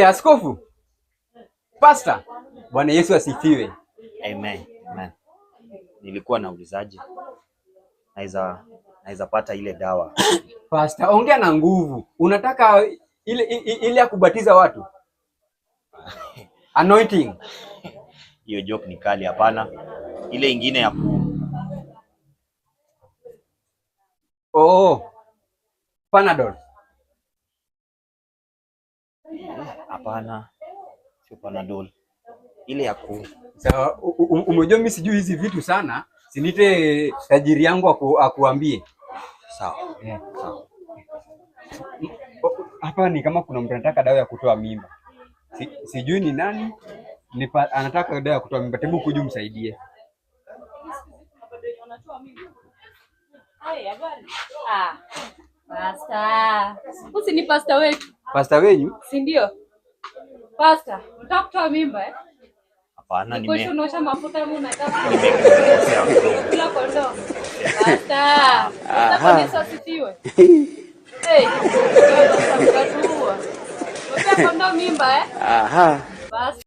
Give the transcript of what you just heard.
Askofu. Pastor. Bwana Yesu asifiwe. Amen. Amen. Nilikuwa naulizaje? Naweza pata ile dawa. Pastor, ongea na nguvu. Unataka ile ya kubatiza watu? Anointing. Hiyo joke ni kali. Hapana. Ile ingine ya Panadol. Hapana. Sio Panadol. Ile ya Sawa, umejua mimi sijui hizi vitu sana. Sinite tajiri yangu akuambie. Sawa. Sawa. Hapa ni kama kuna mtu anataka dawa ya kutoa mimba. Sijui ni nani. Anataka dawa ya kutoa mimba. Hebu kuja umsaidie. Pastor. Usi ni pastor wetu. Pastor wenyu? Si ndio? Pastor, unataka kutoa mimba eh? Hapana, unaosha mafuta mimi nataka. Kula kondoo. Pastor. Pastor nisasifiwe. Hey. Unataka kondoo mimba eh? Aha. Pastor.